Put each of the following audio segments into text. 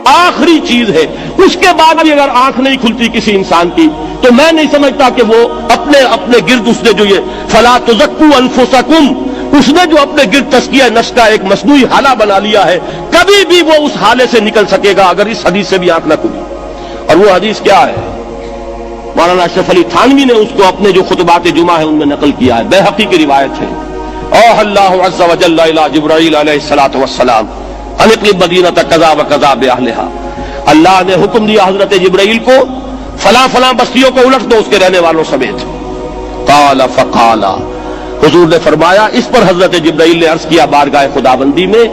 آخری چیز ہے. اس کے بعد بھی اگر آنکھ نہیں کھلتی کسی انسان کی تو میں نہیں سمجھتا کہ وہ اپنے گرد اس نے جو یہ فلا تزکوا انفسکم، اس نے جو اپنے گرد تزکیہ نفس کا ایک مصنوعی حالہ بنا لیا ہے، کبھی بھی وہ اس حالے سے نکل سکے گا اگر اس حدیث سے بھی آنکھ نہ کھلی. اور وہ حدیث کیا ہے؟ مولانا اشرف علی تھانوی نے اس کو اپنے جو خطبات جمعہ ہیں ان میں نقل کیا ہے، بیہقی کی روایت ہے. اوحى اللہ عز وجل الى جبرائیل علیہ الصلوۃ والسلام ان اقلب مدینۃ کذا وکذا باہلھا، اللہ نے حکم دیا حضرت جبرائیل کو فلاں فلاں بستیوں کو الٹ دو اس کے رہنے والوں سمیت. قال فقال، حضور نے فرمایا، اس پر حضرت جبرائیل نے عرض کیا بارگاہ خداوندی میں،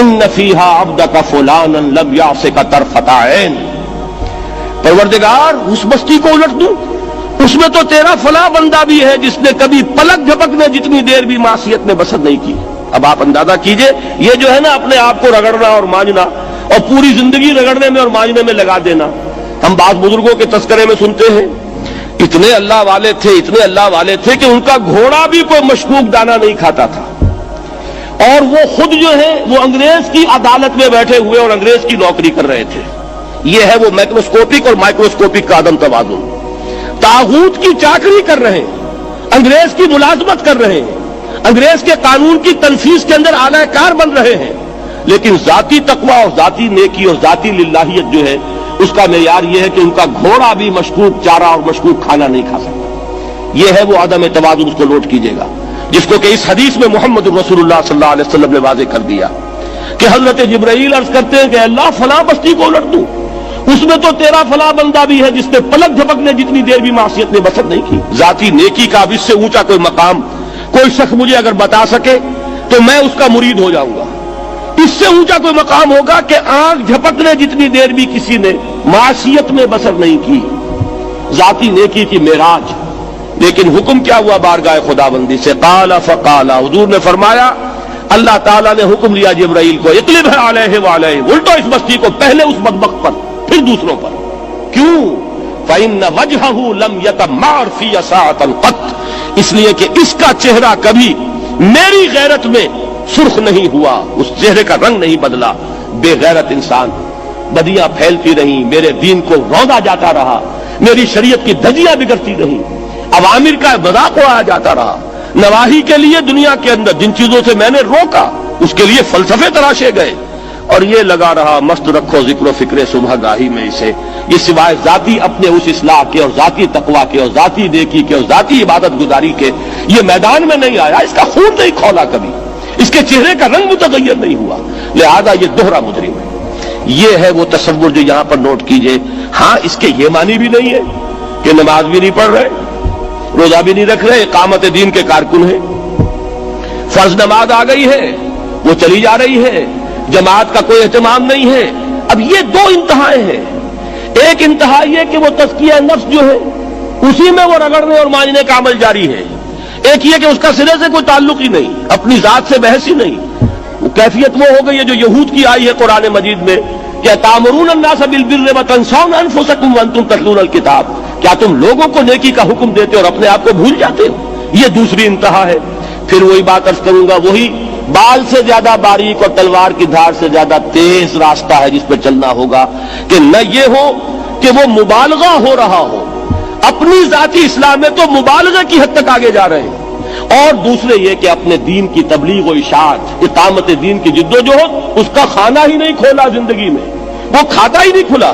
ان فیھا عبدک فلانا لم یعصک طرفۃ عین، پروردگار اس بستی کو الٹ دوں، اس میں تو تیرا فلاں بندہ بھی ہے جس نے کبھی پلک جھپکنے جتنی دیر بھی معصیت میں بسر نہیں کی. اب آپ اندازہ کیجئے، یہ جو ہے نا اپنے آپ کو رگڑنا اور مانجنا اور پوری زندگی رگڑنے میں اور مانجنے میں لگا دینا. ہم بعض بزرگوں کے تذکرے میں سنتے ہیں اتنے اللہ والے تھے، اتنے اللہ والے تھے کہ ان کا گھوڑا بھی کوئی مشکوک دانہ نہیں کھاتا تھا، اور وہ خود جو ہے وہ انگریز کی عدالت میں بیٹھے ہوئے اور انگریز کی نوکری کر رہے تھے. یہ ہے وہ میکروسکوپک اور مائکروسکوپک کا عدم توازن. طاغوت کی چاکری کر رہے ہیں، انگریز کی ملازمت کر رہے ہیں، انگریز کے قانون کی تنفیذ کے اندر اعلی کار بن رہے ہیں، لیکن ذاتی تقویٰ اور ذاتی نیکی اور ذاتی للہیت جو ہے اس کا معیار یہ ہے کہ ان کا گھوڑا بھی مشکوک چارہ اور مشکوک کھانا نہیں کھا سکتا. یہ ہے وہ عدم توازن، اس کو نوٹ کیجیے گا، جس کو کہ اس حدیث میں محمد رسول اللہ صلی اللہ علیہ وسلم نے واضح کر دیا کہ حضرت جبرائیل عرض کرتے ہیں کہ اللہ فلاں بستی کو الٹ دوں، اس میں تو تیرا فلاں بندہ بھی ہے جس نے پلک جھپکنے جتنی دیر بھی معصیت میں بسر نہیں کی. ذاتی نیکی کا اب اس سے اونچا کوئی مقام کوئی شخص مجھے اگر بتا سکے تو میں اس کا مرید ہو جاؤں گا. اس سے اونچا کوئی مقام ہوگا کہ آنکھ جھپکنے جتنی دیر بھی کسی نے معصیت میں بسر نہیں کی، ذاتی نیکی کی معراج. لیکن حکم کیا ہوا بارگاہ خداوندی سے؟ قال فقال، حضور نے فرمایا، اللہ تعالیٰ نے حکم دیا جبرائیل کو، اقلب علیہ وعلیہ، الٹو اس بستی کو، پہلے اس بدبخت پر پھر دوسروں پر. کیوں؟ فإن وجهه لم يتمار في ساعة قط، اس لیے کہ اس کا چہرہ کبھی میری غیرت میں سرخ نہیں ہوا، اس چہرے کا رنگ نہیں بدلا. بے غیرت انسان، بدیاں پھیلتی رہیں، میرے دین کو روندا جاتا رہا، میری شریعت کی دھجیاں بگڑتی رہیں، عوامر کا مذاق اڑایا جاتا رہا. نواہی کے لیے دنیا کے اندر جن چیزوں سے میں نے روکا اس کے لیے فلسفے تراشے گئے، اور یہ لگا رہا مست رکھو ذکر و فکر صبح گاہی میں اسے. یہ سوائے ذاتی اپنے اس اصلاح کے اور ذاتی تقویٰ کے اور ذاتی نیکی کے اور ذاتی عبادت گزاری کے یہ میدان میں نہیں آیا، اس کا خون نہیں کھولا کبھی، اس کے چہرے کا رنگ متغیر نہیں ہوا، لہذا یہ دوہرا مجرم ہے. یہ ہے وہ تصور جو یہاں پر نوٹ کیجئے. ہاں اس کے یہ معنی بھی نہیں ہے کہ نماز بھی نہیں پڑھ رہے، روزہ بھی نہیں رکھ رہے، اقامت دین کے کارکن ہیں، فرض نماز آ گئی ہے وہ چلی جا رہی ہے، جماعت کا کوئی اہتمام نہیں ہے. اب یہ دو انتہائیں ہیں. ایک انتہا یہ کہ وہ تزکیہ نفس جو ہے اسی میں وہ رگڑنے اور مانجنے کا عمل جاری ہے. ایک یہ کہ اس کا سرے سے کوئی تعلق ہی نہیں، اپنی ذات سے بحث ہی نہیں. وہ کیفیت وہ ہو گئی ہے جو یہود کی آئی ہے قرآن مجید میں کہ تامرون الناس بالبر وتنسون انفسکم وانتم تتلون الکتاب، کیا تم لوگوں کو نیکی کا حکم دیتے اور اپنے آپ کو بھول جاتے ہو؟ یہ دوسری انتہا ہے. پھر وہی بات عرض کروں گا، وہی بال سے زیادہ باریک اور تلوار کی دھار سے زیادہ تیز راستہ ہے جس پہ چلنا ہوگا کہ نہ یہ ہو کہ وہ مبالغہ ہو رہا ہو، اپنی ذاتی اصلاح میں تو مبالغہ کی حد تک آگے جا رہے ہیں، اور دوسرے یہ کہ اپنے دین کی تبلیغ و اشاعت، اقامت دین کی جد و جہد، اس کا کھانا ہی نہیں کھولا زندگی میں، وہ کھاتا ہی نہیں کھلا.